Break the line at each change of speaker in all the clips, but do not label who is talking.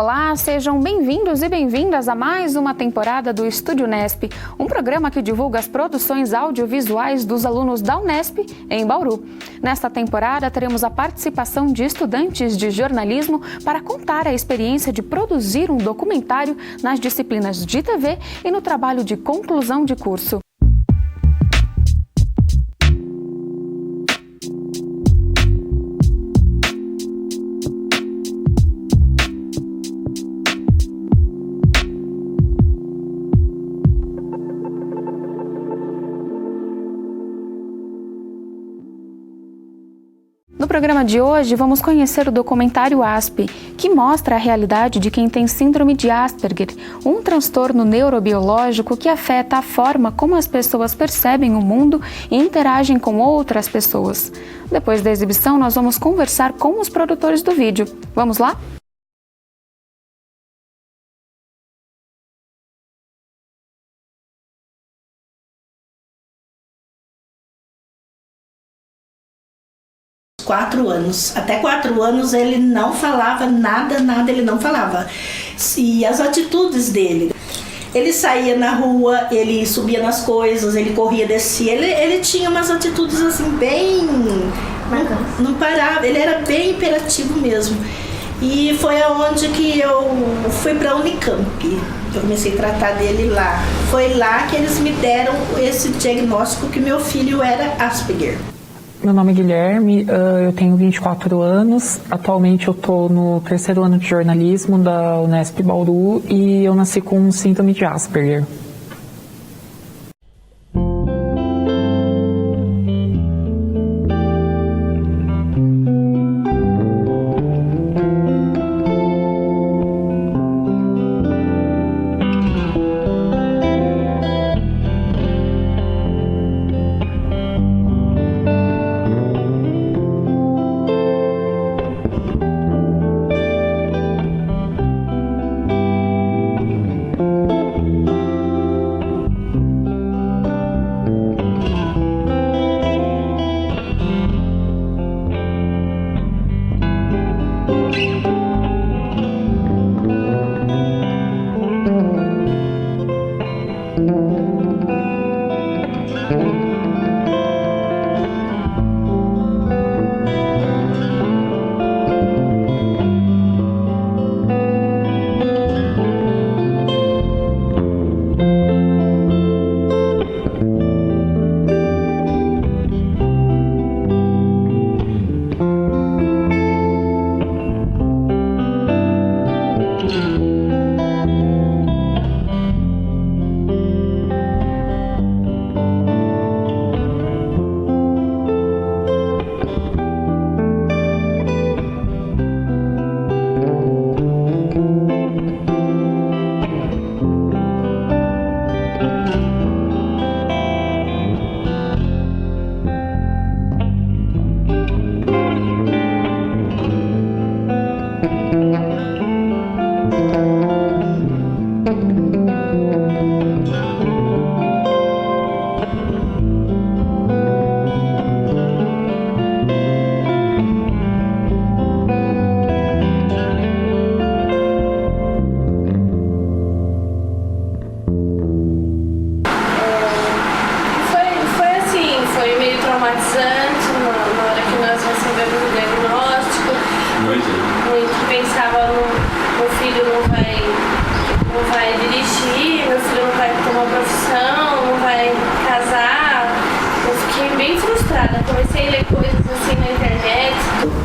Olá, sejam bem-vindos e bem-vindas a mais uma temporada do Estúdio Unesp, um programa que divulga as produções audiovisuais dos alunos da Unesp em Bauru. Nesta temporada, teremos a participação de estudantes de jornalismo para contar a experiência de produzir um documentário nas disciplinas de TV e no trabalho de conclusão de curso. No programa de hoje, vamos conhecer o documentário ASP, que mostra a realidade de quem tem síndrome de Asperger, um transtorno neurobiológico que afeta a forma como as pessoas percebem o mundo e interagem com outras pessoas. Depois da exibição, nós vamos conversar com os produtores do vídeo. Vamos lá?
Até 4 anos ele não falava nada, ele não falava. E as atitudes dele, ele saía na rua, ele subia nas coisas, ele corria, descia, ele tinha umas atitudes assim bem... Não parava, ele era bem hiperativo mesmo. E foi aonde que eu fui para a Unicamp. Eu comecei a tratar dele lá. Foi lá que eles me deram esse diagnóstico que meu filho era Asperger.
Meu nome é Guilherme, eu tenho 24 anos, atualmente eu estou no 3º ano de jornalismo da Unesp Bauru e eu nasci com síndrome de Asperger.
Comecei a ler coisas assim na internet.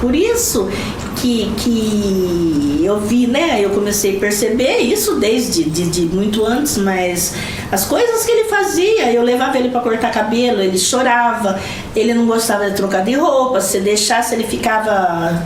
Por isso que eu vi, né? Eu comecei a perceber isso desde de muito antes, mas as coisas que ele fazia, eu levava ele para cortar cabelo, ele chorava, ele não gostava de trocar de roupa, se deixasse ele ficava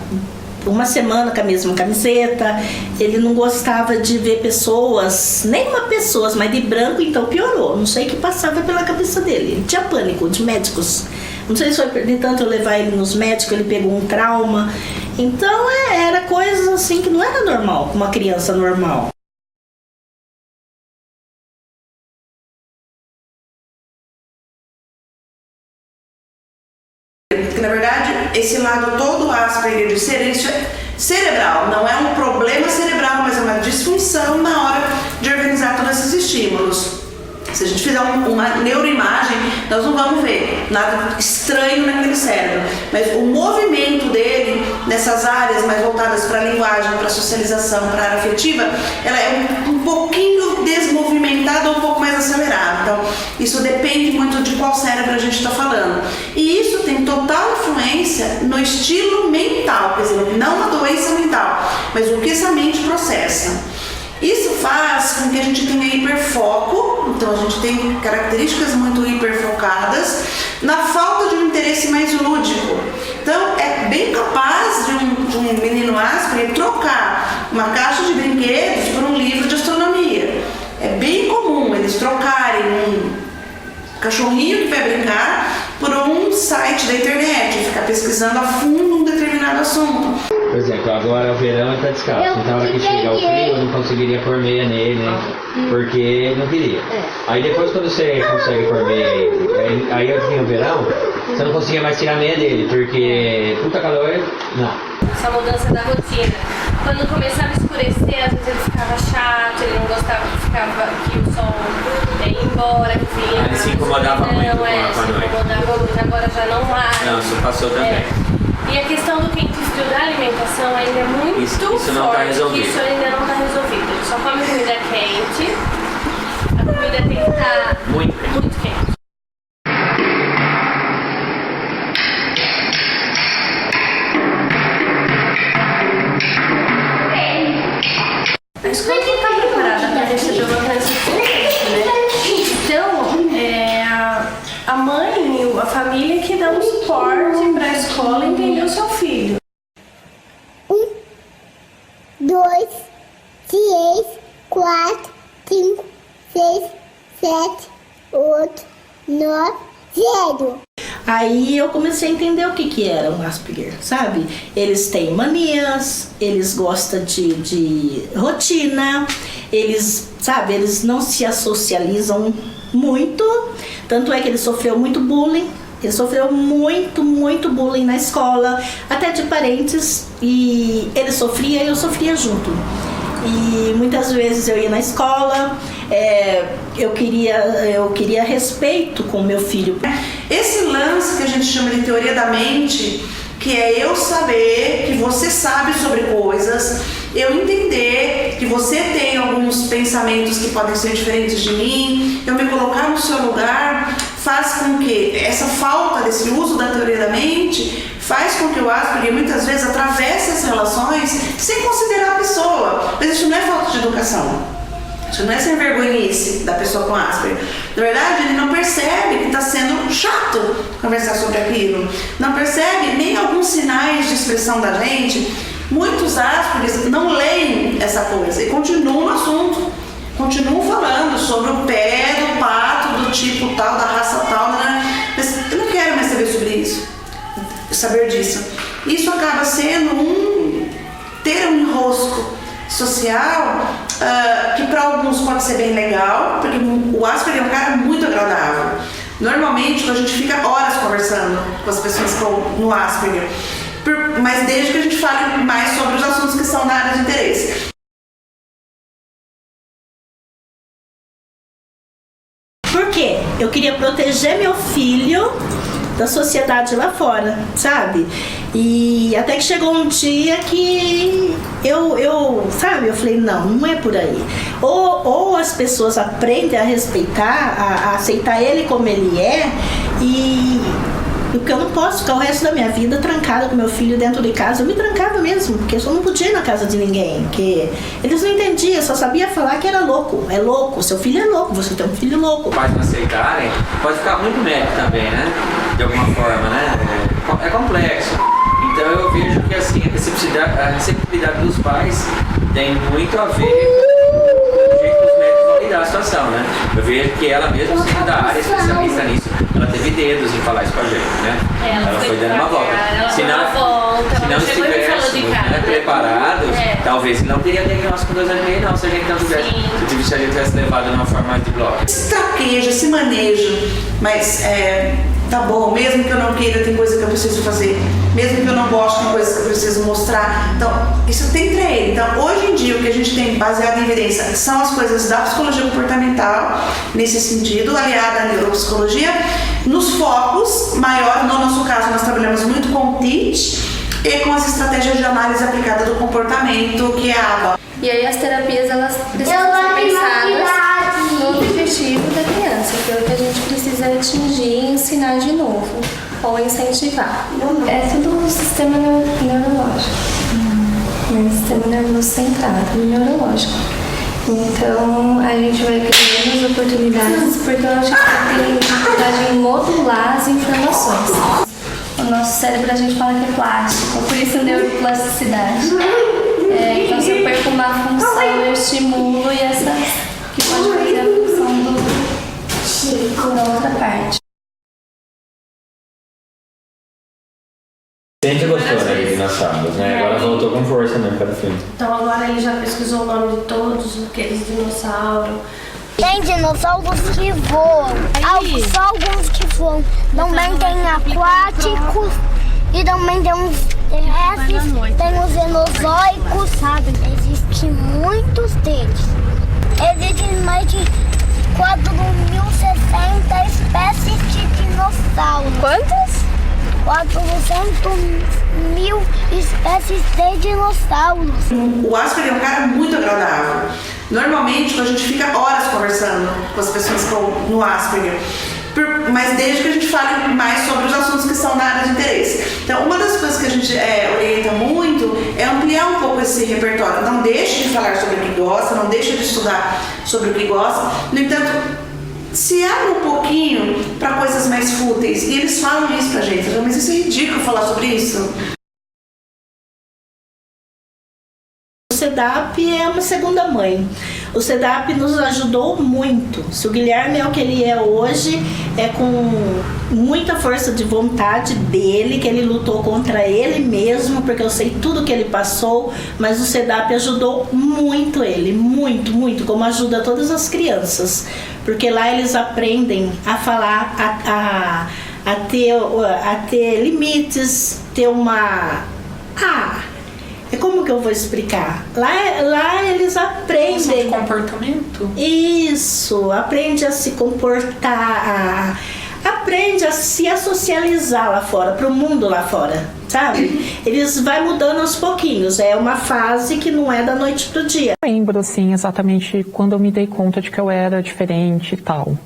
uma semana com a mesma camiseta, ele não gostava de ver pessoas, nenhuma pessoa, mas de branco, então piorou, não sei o que passava pela cabeça dele, ele tinha pânico de médicos. Não sei se foi de tanto eu levar ele nos médicos, ele pegou um trauma. Então era coisas assim que não era normal com uma criança normal.
Porque na verdade esse lado todo Asperger de ser, isso é cerebral, não é um problema cerebral, mas é Se a gente fizer uma neuroimagem, nós não vamos ver nada estranho naquele cérebro, mas o movimento dele nessas áreas mais voltadas para a linguagem, para a socialização, para a área afetiva, ela é um pouquinho desmovimentada ou um pouco mais acelerada. Então, isso depende muito de qual cérebro a gente está falando. E isso tem total influência no estilo mental, quer dizer, não uma doença mental, mas o que essa mente processa. Isso faz com que a gente tenha hiperfoco, então a gente tem características muito hiperfocadas, na falta de um interesse mais lúdico. Então é bem capaz de um menino Asperger trocar uma caixa de brinquedos por um livro de astronomia. É bem comum eles trocarem um cachorrinho que vai brincar por um site da internet, ficar pesquisando a fundo um determinado assunto.
Por exemplo, agora o verão ele tá descalço, então na hora que chegar o frio eu não conseguiria pôr meia nele, né? Porque ele não queria. Aí depois quando você consegue pôr meia, aí eu vinha o verão, você não conseguia mais tirar a meia dele, porque puta calor, não.
Essa mudança da rotina. Quando começava a escurecer, às vezes ele ficava chato, ele não gostava que o sol ia embora, que vinha.
Ele se incomodava muito com a noite.
Se incomodava muito, agora já não mais.
Não, isso passou também.
E a questão do quente e frio da alimentação ainda é muito
Isso não
forte,
tá resolvido.
isso ainda não está resolvido. Ele só come comida quente, a comida tem que estar muito quente. A escola não está preparada para receber uma criança diferente, né? Então, a mãe e a família que dá um suporte para a escola entender o seu filho.
1, 2, 3, 4, 5, 6, 7, 8, 9, 0.
Aí eu comecei a entender o que era um Asperger, sabe? Eles têm manias, eles gostam de rotina, eles não se socializam muito, tanto é que ele sofreu muito bullying. Ele sofreu muito bullying na escola, até de parentes, e ele sofria e eu sofria junto. E muitas vezes eu ia na escola, eu queria respeito com o meu filho.
Esse lance que a gente chama de teoria da mente, que é eu saber que você sabe sobre coisas, eu entender que você tem alguns pensamentos que podem ser diferentes de mim, eu me colocar no seu lugar, faz com que essa falta desse uso da teoria da mente faz com que o Asperger muitas vezes atravesse as relações sem considerar a pessoa. Mas isso não é falta de educação, isso não é ser vergonhice da pessoa com Asperger. Na verdade, ele não percebe que está sendo chato conversar sobre aquilo, não percebe nem alguns sinais de expressão da gente. Muitos Aspergers não leem essa coisa e continuam no assunto, continuam falando sobre o pé do pato do tipo tal, da raça tal, né? Mas eu não quero mais saber sobre isso, saber disso. Isso acaba sendo ter um enrosco social que para alguns pode ser bem legal, porque o Asperger é um cara muito agradável. Normalmente a gente fica horas conversando com as pessoas no Asperger, mas desde que a gente fale mais sobre os assuntos que são da área de interesse.
Por quê? Eu queria proteger meu filho da sociedade lá fora, sabe? E até que chegou um dia que eu falei, não é por aí. Ou as pessoas aprendem a respeitar, a aceitar ele como ele é, porque eu não posso ficar o resto da minha vida trancada com meu filho dentro de casa. Eu me trancava mesmo, porque eu só não podia ir na casa de ninguém, porque eles não entendiam, só sabia falar que era louco. É louco, seu filho é louco, você tem um filho louco.
Os pais não aceitarem, pode ficar muito médico também, né? De alguma forma, né? É complexo. Então eu vejo que assim, a receptividade dos pais tem muito a ver com o jeito que os médicos vão lidar a situação, né? Eu vejo que ela mesmo, sendo da área especialista nisso, ela teve dedos em falar isso com a gente, né? Ela foi dando uma volta. Se não estivéssemos preparados, talvez não teria diagnóstico com 2 anos e meio, não, se a gente não tivesse, se a gente tivesse levado numa forma mais de bloco.
Se traqueja, se maneja, mas tá bom, mesmo que eu não queira, tem coisa que eu preciso fazer, mesmo que eu não goste, tem coisa que eu preciso mostrar. Então, isso tem treino. Então, hoje em dia, o que a gente tem baseado em evidência são as coisas da psicologia comportamental, nesse sentido, aliada à neuropsicologia, nos focos maior. No nosso caso, nós trabalhamos muito com o TEACH e com as estratégias de análise aplicada do comportamento, que é a ABA.
E aí as terapias, elas precisam ser pensadas no objetivo da criança, que é o que a gente precisa atingir e ensinar de novo, ou incentivar. É tudo um sistema neurológico, um sistema nervoso centrado, neurológico. Então a gente vai criando as oportunidades, porque a gente tem dificuldade em modular as informações. O nosso cérebro a gente fala que é plástico, por isso neuroplasticidade. Então se eu perco uma função, eu estimulo e essa que pode fazer a função da outra parte.
Sempre gostou, né, de dinossauros, né? Agora voltou com força, né, para o filme.
Então agora ele já pesquisou o nome de todos aqueles dinossauros.
Tem dinossauros que voam, só alguns que voam. Também tem aquáticos e também tem uns terrestres, tem os cenozoicos, sabe? Existem muitos deles. Existem mais de 4.060 espécies de dinossauros.
Quantas?
400.000 espécies de dinossauros.
O Asperger é um cara muito agradável. Normalmente, a gente fica horas conversando com as pessoas no Asperger, mas desde que a gente fale mais sobre os assuntos que são da área de interesse. Então, uma das coisas que a gente orienta muito é ampliar um pouco esse repertório. Não deixe de falar sobre o que gosta, não deixe de estudar sobre o que gosta. No entanto, se abre um pouquinho para coisas mais fúteis. E eles falam isso pra gente. Mas isso é ridículo falar sobre isso.
O CEDAP é uma segunda mãe. O CEDAP nos ajudou muito. Se o Guilherme é o que ele é hoje, é com muita força de vontade dele, que ele lutou contra ele mesmo, porque eu sei tudo que ele passou, mas o CEDAP ajudou muito ele, muito, muito, como ajuda todas as crianças. Porque lá eles aprendem a falar, a ter limites, ter uma... É como que eu vou explicar? Lá eles aprendem...
De comportamento?
Isso, aprende a se comportar, aprende a se socializar lá fora, pro mundo lá fora, sabe? Eles vai mudando aos pouquinhos, é uma fase que não é da noite pro dia.
Eu lembro, assim, exatamente quando eu me dei conta de que eu era diferente e tal.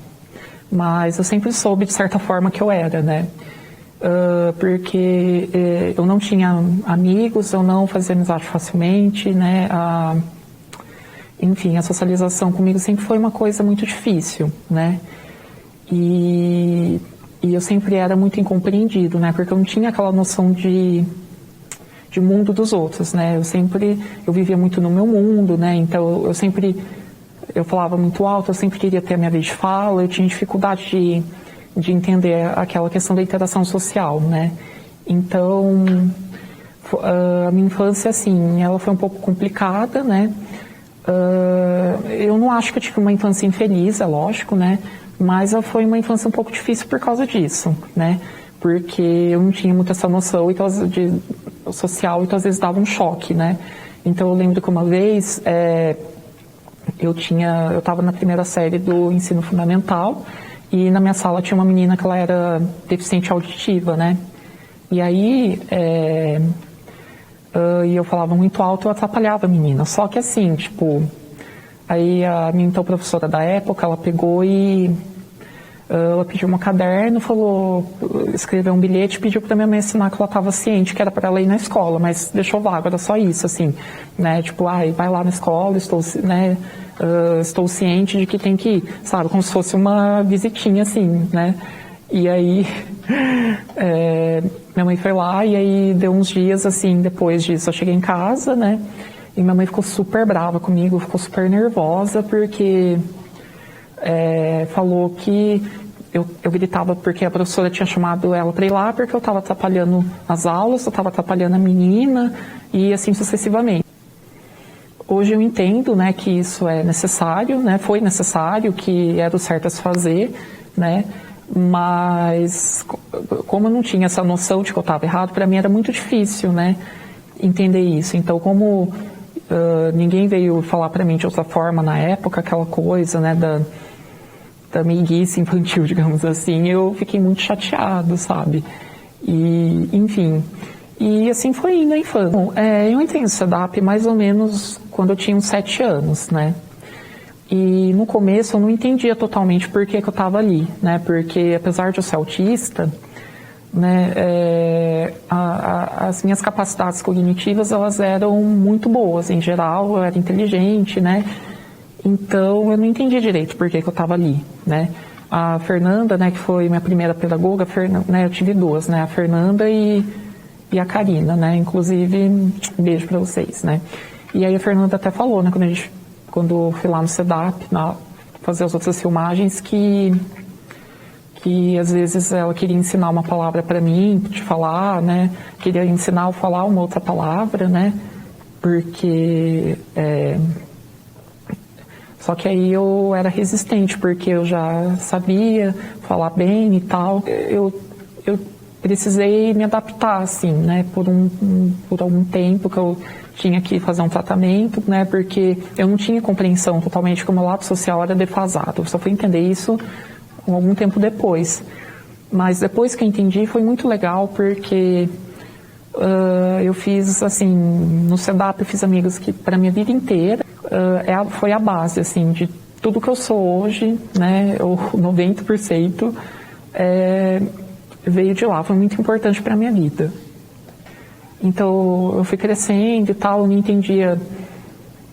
Mas eu sempre soube, de certa forma, que eu era, né? Porque eu não tinha amigos, eu não fazia amizade facilmente, né? Enfim, a socialização comigo sempre foi uma coisa muito difícil, né? E eu sempre era muito incompreendido, né? Porque eu não tinha aquela noção de mundo dos outros, né? Eu vivia muito no meu mundo, né? Então eu falava muito alto, eu sempre queria ter a minha vez de fala, eu tinha dificuldade de entender aquela questão da interação social, né? Então, a minha infância, assim, ela foi um pouco complicada, né? Eu não acho que eu tive uma infância infeliz, é lógico, né? Mas foi uma infância um pouco difícil por causa disso, né? Porque eu não tinha muita essa noção social, então às vezes dava um choque, né? Então eu lembro que uma vez eu estava na primeira série do ensino fundamental e na minha sala tinha uma menina que ela era deficiente auditiva, né? E aí e eu falava muito alto, eu atrapalhava a menina. Só que assim, tipo, aí a minha então professora da época, ela pegou e ela pediu um caderno, escreveu um bilhete, pediu para minha mãe assinar que ela estava ciente que era para ela ir na escola, mas deixou vago, era só isso, assim, né? Tipo, vai lá na escola, estou ciente de que tem que ir, sabe? Como se fosse uma visitinha, assim, né? E aí, minha mãe foi lá e aí deu uns dias, assim, depois disso eu cheguei em casa, né? E minha mãe ficou super brava comigo, ficou super nervosa, porque falou que eu gritava porque a professora tinha chamado ela para ir lá porque eu estava atrapalhando as aulas, eu estava atrapalhando a menina e assim sucessivamente. Hoje eu entendo, né, que isso é necessário, né, foi necessário, que era o certo a se fazer, né, Mas, como eu não tinha essa noção de que eu estava errado, para mim era muito difícil, né, entender isso. Então, como ninguém veio falar para mim de outra forma na época, aquela coisa, né, da meiguice infantil, digamos assim, eu fiquei muito chateado, sabe? E, enfim, e assim foi indo a infância. Bom, eu entrei no CEDAP mais ou menos quando eu tinha uns 7 anos, né? E no começo eu não entendia totalmente por que eu estava ali, né? Porque apesar de eu ser autista, né, as minhas capacidades cognitivas, elas eram muito boas, em geral, eu era inteligente, né? Então eu não entendi direito por que eu estava ali, né? A Fernanda, né, que foi minha primeira pedagoga, né, eu tive 2, né? A Fernanda e a Karina, né? Inclusive, um beijo para vocês, né? E aí a Fernanda até falou, né, quando eu fui lá no CEDAP, fazer as outras filmagens, que às vezes ela queria ensinar uma palavra para mim, de falar, né? Queria ensinar a falar uma outra palavra, né? Porque... Só que aí eu era resistente, porque eu já sabia falar bem e tal. Eu precisei me adaptar, assim, né? Por algum tempo que eu tinha que fazer um tratamento, né? Porque eu não tinha compreensão totalmente, que o meu lado social era defasado. Eu só fui entender isso algum tempo depois. Mas depois que eu entendi, foi muito legal, porque eu fiz, assim, no CEDAP eu fiz amigos que, para minha vida inteira, foi a base, assim, de tudo que eu sou hoje, né? 90% veio de lá, foi muito importante para minha vida. Então, eu fui crescendo e tal, eu não entendia,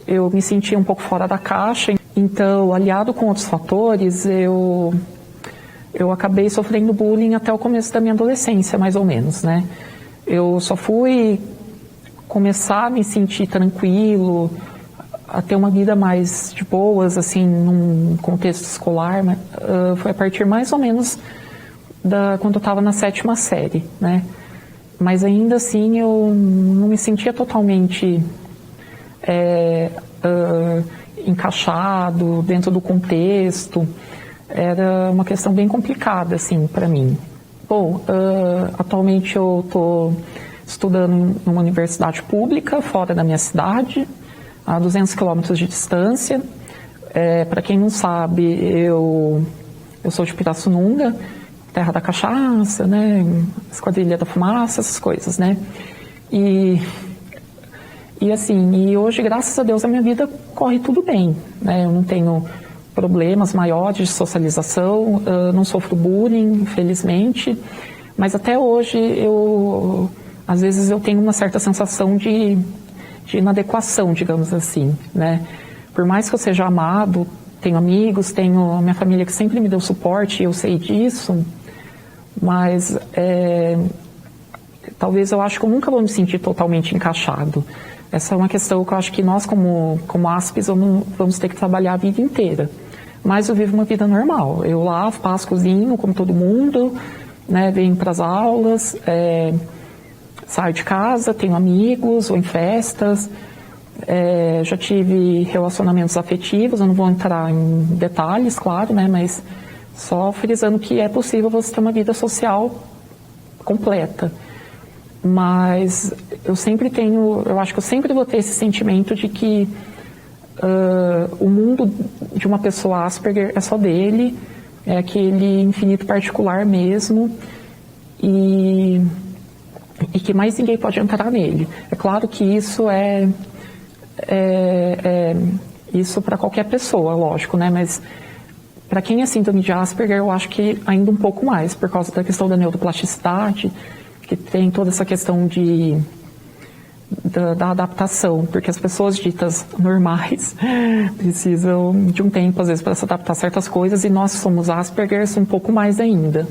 eu me sentia um pouco fora da caixa. Então, aliado com outros fatores, eu acabei sofrendo bullying até o começo da minha adolescência, mais ou menos, né? Eu só fui começar a me sentir tranquilo, a ter uma vida mais de boas, assim, num contexto escolar, foi a partir mais ou menos quando eu estava na 7ª série, né? Mas ainda assim eu não me sentia totalmente encaixado dentro do contexto. Era uma questão bem complicada, assim, para mim. Bom, atualmente eu estou estudando numa universidade pública, fora da minha cidade, a 200 quilômetros de distância. Para quem não sabe, eu sou de Pirassununga, terra da cachaça, né, Esquadrilha da Fumaça, essas coisas, né. E assim, hoje, graças a Deus, a minha vida corre tudo bem, né, eu não tenho problemas maiores de socialização, não sofro bullying, infelizmente, mas até hoje às vezes eu tenho uma certa sensação de inadequação, digamos assim, né. Por mais que eu seja amado, tenho amigos, tenho a minha família que sempre me deu suporte, eu sei disso, mas talvez eu acho que eu nunca vou me sentir totalmente encaixado. Essa é uma questão que eu acho que nós, como ASPs, vamos ter que trabalhar a vida inteira. Mas eu vivo uma vida normal. Eu lavo, passo, cozinho, como todo mundo, né, venho para as aulas, saio de casa, tenho amigos, vou em festas, já tive relacionamentos afetivos, eu não vou entrar em detalhes, claro, né, mas só frisando que é possível você ter uma vida social completa. Mas eu acho que eu sempre vou ter esse sentimento de que o mundo de uma pessoa Asperger é só dele, é aquele infinito particular mesmo, e que mais ninguém pode entrar nele. É claro que isso isso para qualquer pessoa, lógico, né? Mas para quem é síndrome de Asperger, eu acho que ainda um pouco mais, por causa da questão da neuroplasticidade, que tem toda essa questão da adaptação, porque as pessoas ditas normais precisam de um tempo, às vezes, para se adaptar a certas coisas, e nós somos Aspergers um pouco mais ainda.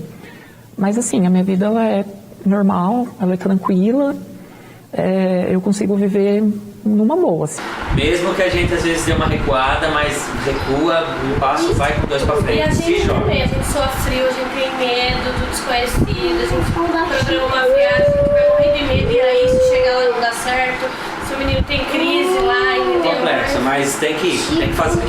Mas, assim, a minha vida ela é normal, ela é tranquila, eu consigo viver numa boa. Assim.
Mesmo que a gente, às vezes, dê uma recuada, mas recua, um passo, vai com 2 para frente.
E a gente também, a gente sofre frio, a gente tem medo do desconhecido, a gente programa uma viagem, a gente vai morrer de medo, e aí se chegar lá não dá certo, se o menino tem crise lá, entendeu?
Complexo, mas tem que fazer.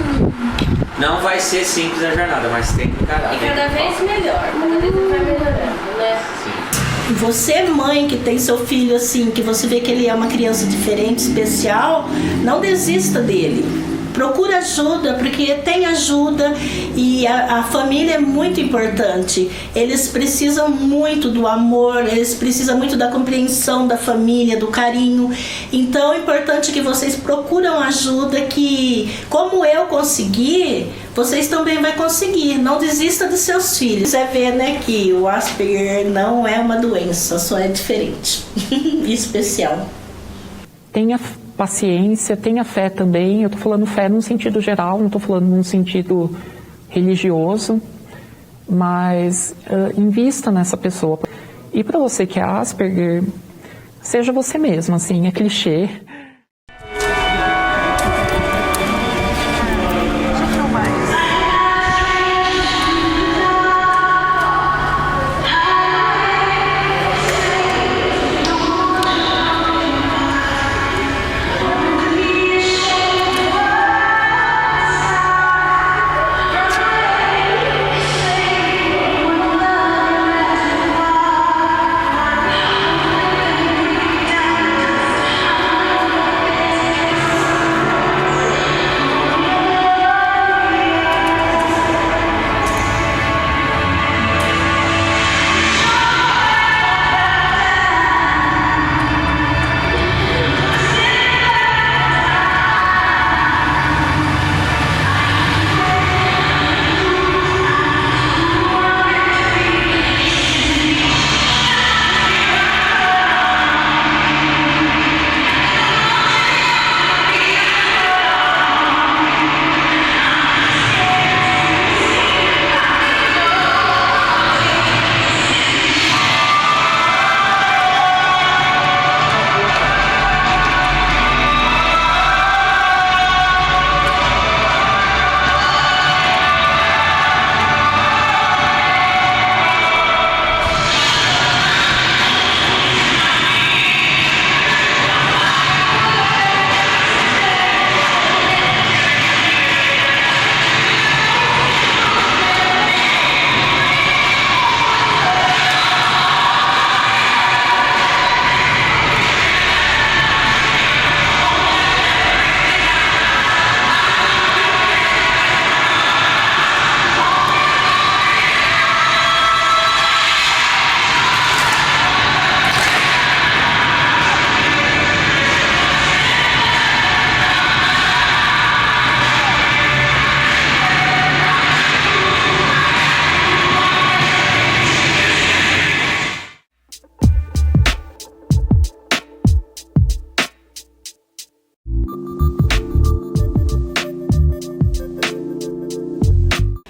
Não vai ser simples a jornada, mas tem que encarar.
E cada vez melhor, cada vez vai melhorando, né?
Sim.
Você, mãe, que tem seu filho assim, que você vê que ele é uma criança diferente, especial, não desista dele. Procura ajuda, porque tem ajuda e a família é muito importante. Eles precisam muito do amor, eles precisam muito da compreensão da família, do carinho. Então é importante que vocês procuram ajuda, que como eu consegui, vocês também vão conseguir. Não desista dos seus filhos. Você vê, né, que o Asperger não é uma doença, só é diferente e especial.
Tenha paciência, tenha fé também. Eu estou falando fé num sentido geral, não estou falando num sentido religioso, mas invista nessa pessoa. E para você que é Asperger, seja você mesmo, assim, é clichê.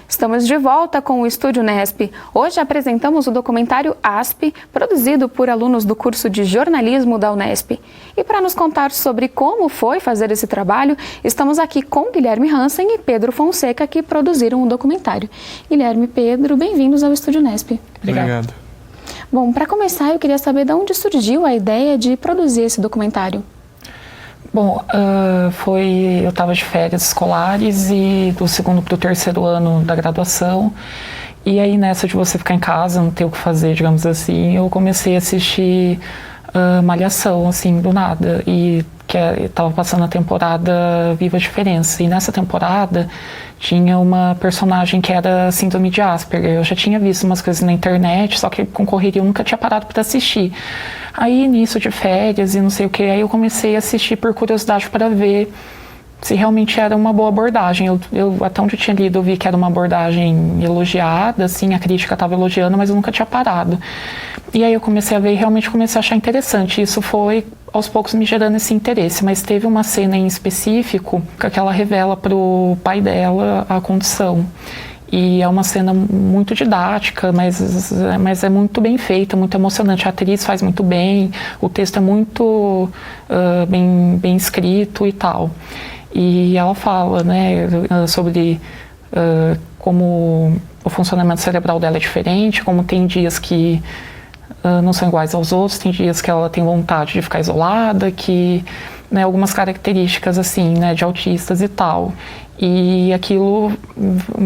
Estamos de volta com o Estúdio Nesp. Hoje apresentamos o documentário ASP, produzido por alunos do curso de jornalismo da Unesp. E para nos contar sobre como foi fazer esse trabalho, estamos aqui com Guilherme Hansen e Pedro Fonseca, que produziram o documentário. Guilherme e Pedro, bem-vindos ao Estúdio Nesp.
Obrigado.
Bom, para começar, eu queria saber de onde surgiu a ideia de produzir esse documentário.
Bom, eu estava de férias escolares e do segundo para o terceiro ano da graduação, e aí nessa de você ficar em casa, não ter o que fazer, digamos assim, eu comecei a assistir Malhação, assim, do nada, e que estava passando a temporada Viva a Diferença, e nessa temporada tinha uma personagem que era síndrome de Asperger. Eu já tinha visto umas coisas na internet, só que com correria eu nunca tinha parado para assistir. Aí, início de férias e não sei o que, aí eu comecei a assistir por curiosidade para ver se realmente era uma boa abordagem. Eu até onde eu tinha lido, eu vi que era uma abordagem elogiada, assim, a crítica estava elogiando, mas eu nunca tinha parado. E aí eu comecei a ver e realmente comecei a achar interessante. Isso foi, aos poucos, me gerando esse interesse. Mas teve uma cena em específico que ela revela para o pai dela a condição. E é uma cena muito didática, mas é muito bem feita, muito emocionante. A atriz faz muito bem, o texto é muito bem escrito e tal. E ela fala, né, sobre como o funcionamento cerebral dela é diferente, como tem dias que não são iguais aos outros, tem dias que ela tem vontade de ficar isolada, que né, algumas características assim, né, de autistas e tal. E aquilo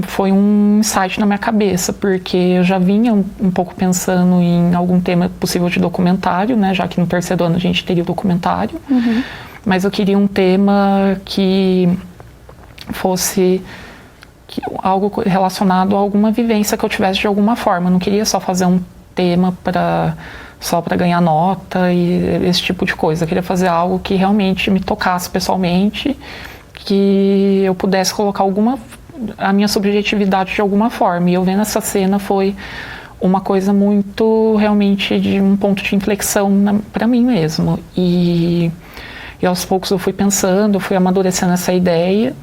foi um insight na minha cabeça, porque eu já vinha um pouco pensando em algum tema possível de documentário, né, já que no terceiro ano a gente teria o documentário, mas eu queria um tema que fosse algo relacionado a alguma vivência que eu tivesse de alguma forma. Eu não queria só fazer um tema só para ganhar nota e esse tipo de coisa. Eu queria fazer algo que realmente me tocasse pessoalmente, que eu pudesse colocar a minha subjetividade de alguma forma. E eu vendo essa cena foi uma coisa muito, realmente, de um ponto de inflexão para mim mesmo. E aos poucos eu fui pensando, fui amadurecendo essa ideia.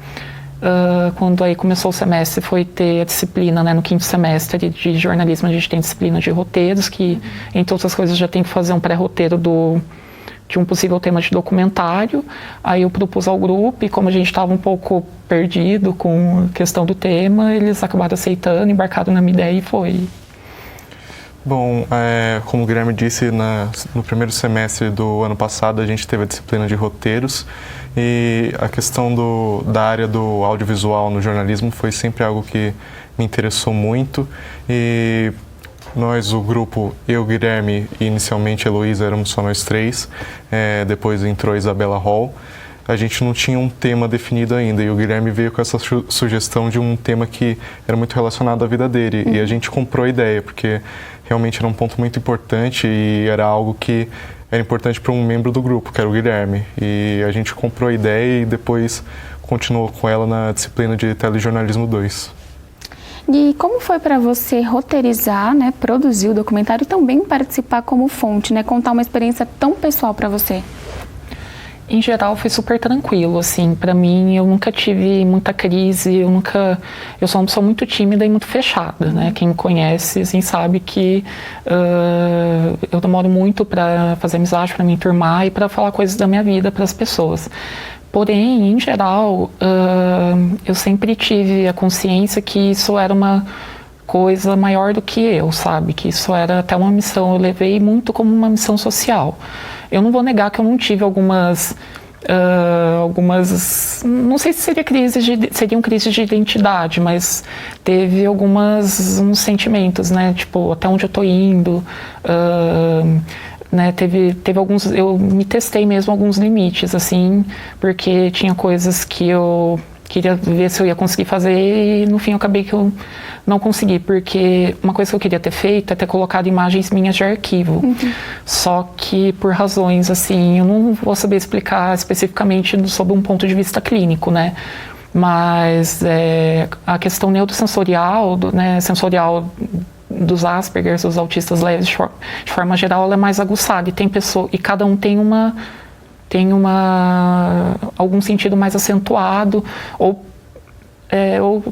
Quando aí começou o semestre, foi ter a disciplina, né, no 5º semestre de jornalismo, a gente tem disciplina de roteiros, que, entre outras coisas, já tem que fazer um pré-roteiro de um possível tema de documentário. Aí eu propus ao grupo, e como a gente estava um pouco perdido com a questão do tema, eles acabaram aceitando, embarcaram na minha ideia e foi.
Bom, como o Guilherme disse, no primeiro semestre do ano passado a gente teve a disciplina de roteiros, e a questão da área do audiovisual no jornalismo foi sempre algo que me interessou muito. E nós, o grupo, eu, Guilherme e inicialmente a Heloísa, éramos só nós 3, depois entrou a Isabela Hall. A gente não tinha um tema definido ainda, e o Guilherme veio com essa sugestão de um tema que era muito relacionado à vida dele, e a gente comprou a ideia, porque realmente era um ponto muito importante e era algo que era importante para um membro do grupo, que era o Guilherme. E a gente comprou a ideia e depois continuou com ela na disciplina de telejornalismo 2.
E como foi para você roteirizar, né, produzir o documentário e também participar como fonte, né, contar uma experiência tão pessoal para você?
Em geral foi super tranquilo, assim, para mim eu nunca tive muita crise, eu sou uma pessoa muito tímida e muito fechada, né, quem me conhece, assim, sabe que eu demoro muito para fazer amizade, para me enturmar e para falar coisas da minha vida para as pessoas. Porém, em geral, eu sempre tive a consciência que isso era uma coisa maior do que eu, sabe, que isso era até uma missão, eu levei muito como uma missão social. Eu não vou negar que eu não tive algumas, não sei se seriam crises de identidade, mas teve uns sentimentos, né, tipo, até onde eu tô indo, né, teve alguns, eu me testei mesmo alguns limites, assim, porque tinha coisas que eu queria ver se eu ia conseguir fazer e no fim eu acabei que eu não consegui, porque uma coisa que eu queria ter feito é ter colocado imagens minhas de arquivo. Só que por razões assim, eu não vou saber explicar especificamente sob um ponto de vista clínico, né? Mas a questão neurosensorial, né, sensorial dos Asperger, dos autistas leves, de forma geral, ela é mais aguçada e cada um tem algum sentido mais acentuado, ou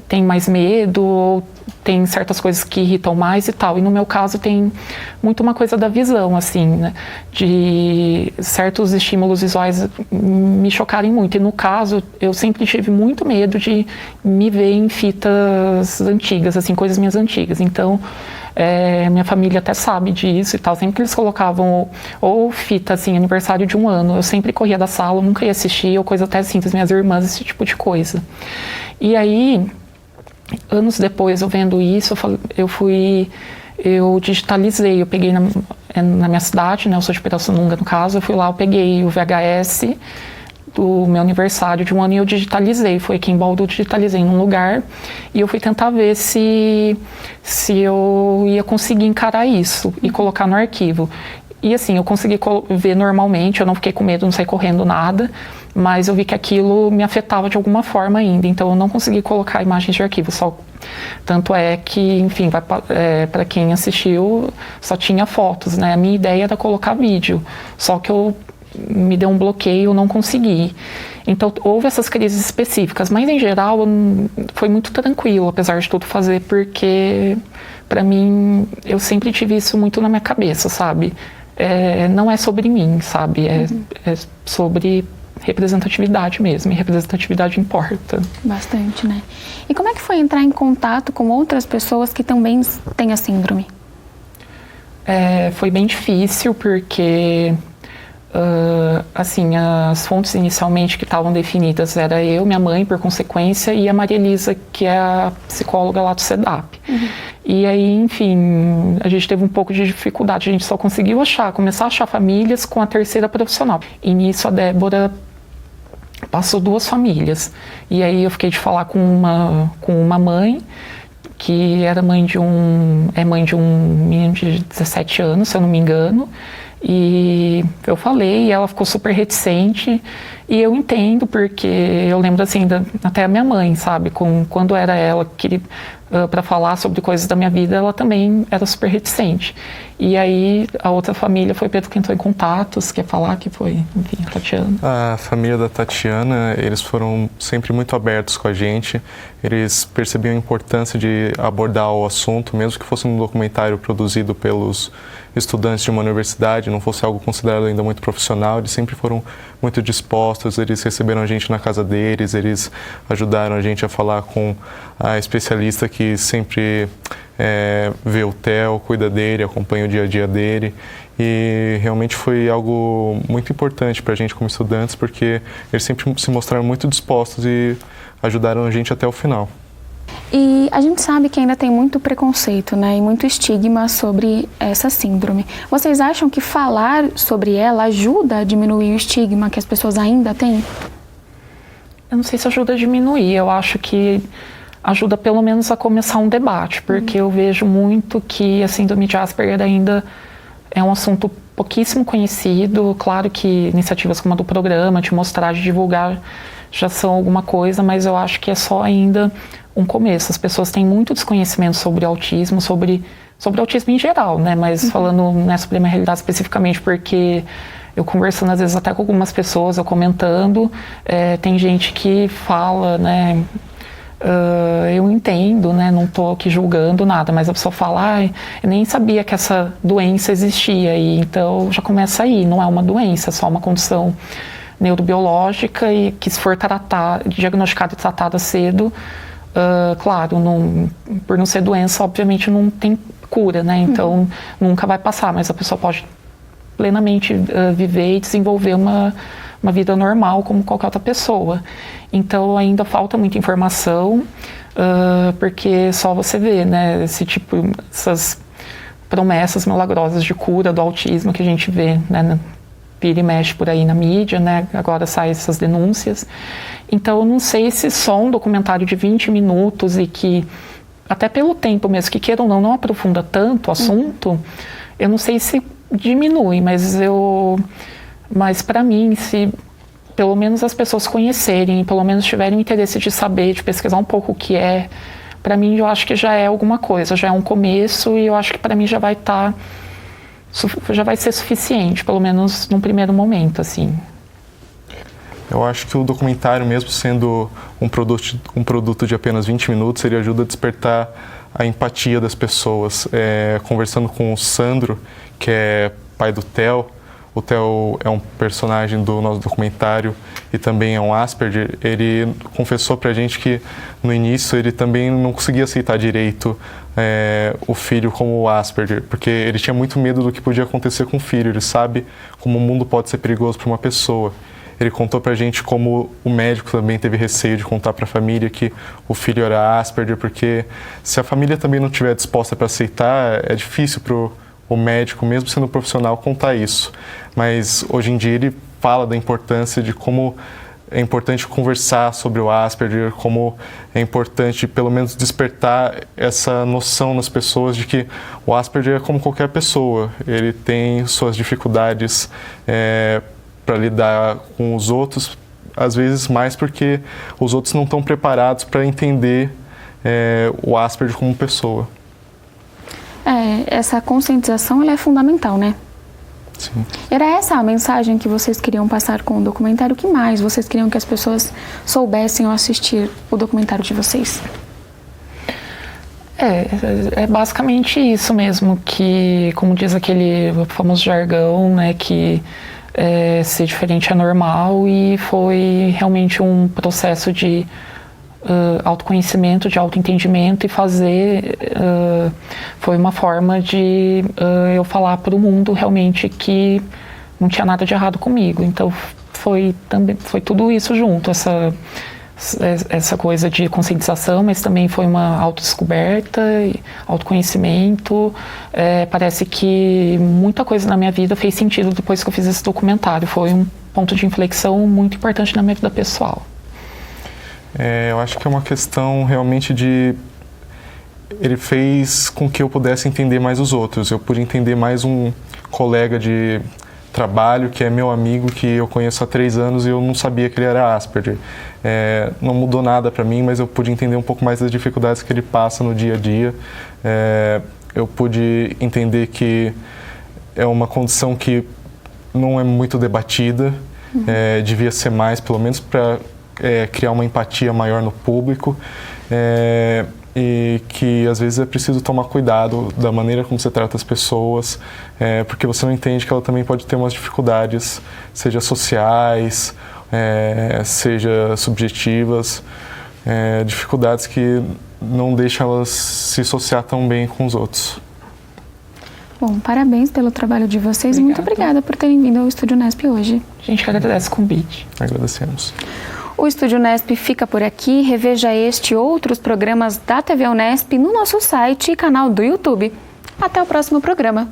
tem mais medo, ou tem certas coisas que irritam mais e tal. E no meu caso tem muito uma coisa da visão, assim, né? De certos estímulos visuais me chocarem muito. E no caso, eu sempre tive muito medo de me ver em fitas antigas, assim, coisas minhas antigas. Então, minha família até sabe disso e tal. Sempre que eles colocavam ou fita, assim, aniversário de 1 ano, eu sempre corria da sala, eu nunca ia assistir, ou coisa até assim, das minhas irmãs, esse tipo de coisa. E aí, anos depois, eu vendo isso, eu digitalizei, eu peguei na minha cidade, né, eu sou de Pirassununga no caso, eu fui lá, eu peguei o VHS do meu aniversário de 1 ano e eu digitalizei, foi aqui em Bauru, digitalizei num lugar e eu fui tentar ver se eu ia conseguir encarar isso e colocar no arquivo. E assim, eu consegui ver normalmente, eu não fiquei com medo, não saí correndo nada, mas eu vi que aquilo me afetava de alguma forma ainda, então eu não consegui colocar imagens de arquivo, tanto é que, enfim, para quem assistiu, só tinha fotos, né? A minha ideia era colocar vídeo, só que me deu um bloqueio, eu não consegui. Então houve essas crises específicas, mas em geral foi muito tranquilo, apesar de tudo fazer, porque para mim eu sempre tive isso muito na minha cabeça, sabe? Não é sobre mim, sabe? É sobre representatividade mesmo, e representatividade importa.
Bastante, né? E como é que foi entrar em contato com outras pessoas que também têm a síndrome?
Foi bem difícil, porque assim, as fontes inicialmente que estavam definidas era eu, minha mãe, por consequência, e a Maria Elisa, que é a psicóloga lá do CEDAP. E aí, enfim, a gente teve um pouco de dificuldade, a gente só conseguiu começar a achar famílias com a terceira profissional. E nisso a Débora passou 2 famílias. E aí eu fiquei de falar com uma mãe, que era mãe de um menino de 17 anos, se eu não me engano. E eu falei, e ela ficou super reticente, e eu entendo, porque eu lembro assim, até a minha mãe, sabe, quando era ela que para falar sobre coisas da minha vida, ela também era super reticente. E aí a outra família foi Pedro que entrou em contatos, quer falar que foi, enfim, a Tatiana.
A família da Tatiana, eles foram sempre muito abertos com a gente, eles percebiam a importância de abordar o assunto, mesmo que fosse um documentário produzido pelos estudantes de uma universidade, não fosse algo considerado ainda muito profissional, eles sempre foram muito dispostos, eles receberam a gente na casa deles, eles ajudaram a gente a falar com a especialista que sempre vê o Theo, cuida dele, acompanha o dia a dia dele, e realmente foi algo muito importante para a gente como estudantes, porque eles sempre se mostraram muito dispostos e ajudaram a gente até o final.
E a gente sabe que ainda tem muito preconceito, né, e muito estigma sobre essa síndrome. Vocês acham que falar sobre ela ajuda a diminuir o estigma que as pessoas ainda têm?
Eu não sei se ajuda a diminuir, eu acho que ajuda pelo menos a começar um debate, porque eu vejo muito que a síndrome de Asperger ainda é um assunto pouquíssimo conhecido. Claro que iniciativas como a do programa, de mostrar, de divulgar, já são alguma coisa, mas eu acho que é só ainda um começo. As pessoas têm muito desconhecimento sobre autismo, sobre autismo em geral, né? Mas falando sobre a minha realidade especificamente, porque eu conversando às vezes até com algumas pessoas, eu comentando, tem gente que fala, né? Eu entendo, né? Não estou aqui julgando nada, mas a pessoa fala, eu nem sabia que essa doença existia, e então já começa aí, não é uma doença, é só uma condição neurobiológica e que, se for diagnosticada e tratada cedo, claro, por não ser doença, obviamente não tem cura, né? Então nunca vai passar, mas a pessoa pode plenamente viver e desenvolver uma vida normal como qualquer outra pessoa. Então ainda falta muita informação, porque só você vê, né, essas promessas milagrosas de cura do autismo que a gente vê, né, vira e mexe por aí na mídia, né, agora saem essas denúncias. Então eu não sei se só um documentário de 20 minutos e que, até pelo tempo mesmo, que queira ou não aprofunda tanto o assunto, eu não sei se diminui, mas para mim, se pelo menos as pessoas conhecerem, pelo menos tiverem o interesse de saber, de pesquisar um pouco o que é, para mim eu acho que já é alguma coisa, já é um começo, e eu acho que para mim já vai ser suficiente, pelo menos num primeiro momento, assim.
Eu acho que o documentário, mesmo sendo um produto de apenas 20 minutos, ele ajuda a despertar a empatia das pessoas. Conversando com o Sandro, que é pai do Theo, o Theo é um personagem do nosso documentário e também é um Asperger. Ele confessou pra gente que no início ele também não conseguia aceitar direito o filho como o Asperger, porque ele tinha muito medo do que podia acontecer com o filho. Ele sabe como o mundo pode ser perigoso para uma pessoa. Ele contou pra gente como o médico também teve receio de contar pra família que o filho era Asperger, porque se a família também não estiver disposta para aceitar, é difícil o médico, mesmo sendo profissional, contar isso. Mas hoje em dia ele fala da importância de como é importante conversar sobre o Asperger, como é importante pelo menos despertar essa noção nas pessoas de que o Asperger é como qualquer pessoa. Ele tem suas dificuldades para lidar com os outros, às vezes mais porque os outros não estão preparados para entender o Asperger como pessoa.
Essa conscientização ela é fundamental, né?
Sim.
Era essa a mensagem que vocês queriam passar com o documentário? O que mais vocês queriam que as pessoas soubessem ao assistir o documentário de vocês?
É basicamente isso mesmo, que, como diz aquele famoso jargão, né, que ser diferente é normal, e foi realmente um processo de autoconhecimento, de autoentendimento, e foi uma forma de eu falar para o mundo realmente que não tinha nada de errado comigo. Então foi tudo isso junto, essa coisa de conscientização, mas também foi uma autodescoberta, autoconhecimento. Parece que muita coisa na minha vida fez sentido depois que eu fiz esse documentário. Foi um ponto de inflexão muito importante na minha vida pessoal.
Eu acho que é uma questão realmente de... Ele fez com que eu pudesse entender mais os outros. Eu pude entender mais um colega de trabalho que é meu amigo, que eu conheço há 3 anos e eu não sabia que ele era Asperger. Não mudou nada para mim, mas eu pude entender um pouco mais das dificuldades que ele passa no dia a dia. Eu pude entender que é uma condição que não é muito debatida, devia ser mais, pelo menos para criar uma empatia maior no público. E que às vezes é preciso tomar cuidado da maneira como você trata as pessoas, porque você não entende que ela também pode ter umas dificuldades, seja sociais, seja subjetivas, dificuldades que não deixam elas se associar tão bem com os outros.
Bom, parabéns pelo trabalho de vocês. Muito obrigada por terem vindo ao Estúdio Nesp hoje.
A gente agradece o convite.
Agradecemos.
O Estúdio Nesp fica por aqui. Reveja este e outros programas da TV Unesp no nosso site e canal do YouTube. Até o próximo programa.